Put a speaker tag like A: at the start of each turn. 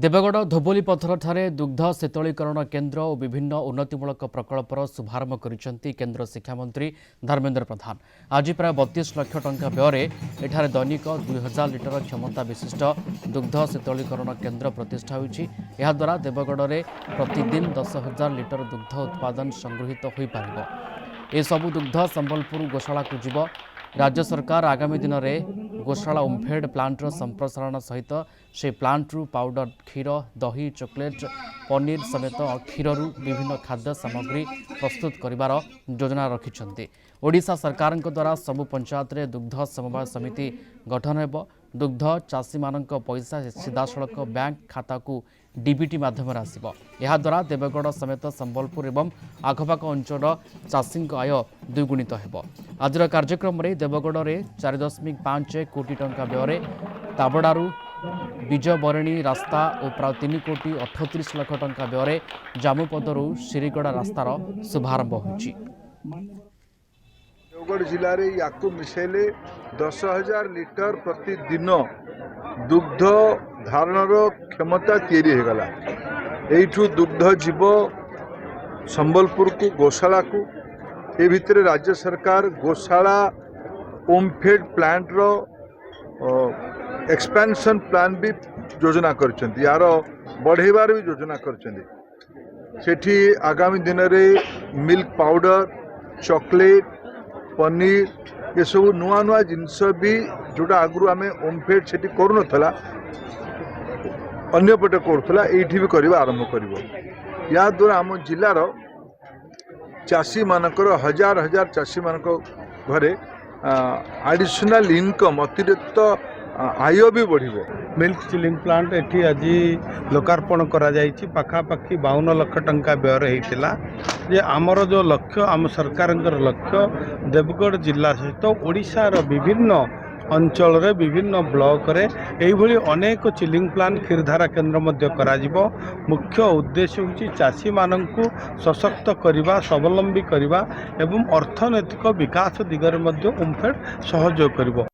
A: देवगढ़ धोबोली पथर दुग्ध शीतलीकरण केन्द्र और विभिन्न उन्नतिमूलक प्रकल्पर शुभारंभ करिसेंती केन्द्र शिक्षा मंत्री धर्मेन्द्र प्रधान। आज प्राय 32 लाख टंका व्यय एठारे दैनिक 2000 लिटर क्षमता विशिष्ट दुग्ध शीतलीकरण केन्द्र प्रतिष्ठा होइछि। एहा द्वारा देवगढ़ में प्रतिदिन 10,000 लिटर दुग्ध उत्पादन संगृहित हो पारिबो। ए सबु दुग्ध संबलपुर गोशाला को जीव। राज्य सरकार आगामी दिन में गोशाला ओमफेड प्लांटर संप्रसारण सहित से प्लांट्रु पाउडर क्षीर दही चॉकलेट पनीर समेत क्षीरु विभिन्न खाद्य सामग्री प्रस्तुत करिवार योजना रखिछन्ति। ओडिशा सरकार द्वारा सबु पंचायत रे दुग्ध समवाय समिति गठन हेब। दुग्ध चाषी मानक पैसा सीधासलख बैंक खाता को डीबीटी माध्यम आसिब। यह द्वारा देवगढ़ समेत संबलपुर एवं आखपाख अंचल चाषी आय द्विगुणित हेब। आज कार्यक्रम में देवगढ़ में 4.5 कोटी टंका व्यय ताबड़ारू बीजबरणी रास्ता और प्राय 3 कोटी 38 लाख टंका व्यय जामुपदरू श्रीगड़ा रास्तार शुभारंभ होइछि।
B: देवगढ़ जिले में या मिसेले 10,000 लिटर प्रतिदिन दुग्ध धारणर क्षमता तैयारी होगला। एठू दुग्ध जीव संबलपुर को गोशाला को ए भितर राज्य सरकार गोशाला ओमफेड प्लांट रो एक्सपेंशन प्लान भी योजना करछन्ती। यार बढ़ेबार भी योजना करछन्ती। सेठी आगामी दिन में मिल्क पाउडर चॉकलेट पनीर ये सब नुआ नुआ जिनस भी जोटा आगु आम ओमफेड से करूना अन्यपटे करूला ये भी करवा आरंभ कर। या द्वारा आम जिलार चाषी मानकर हजार हजार चाषी मान घरे एडिशनल इनकम अतिरिक्त आय भी बढ़िबो।
C: मिल्क चिलिंग प्लांट एठी आज लोकार्पण करा जायछि। पाखापाखि 52 लाख टंका व्यय होता। जे आमर जो लक्ष्य आम सरकार लक्ष्य देवगढ़ जिला सहित ओडिशार विभिन्न अंचल रे विभिन्न ब्लॉक रे एइभली अनेक चिलिंग प्लांट क्षीरधारा केन्द्र मध्य करा जिवो। मुख्य उद्देश्य होछि चाषी माननकु सशक्त करिबा स्वावलंबी करिबा एवं अर्थनैतिक विकास दिगरे मध्य ओमफेड सहयोग करिवो।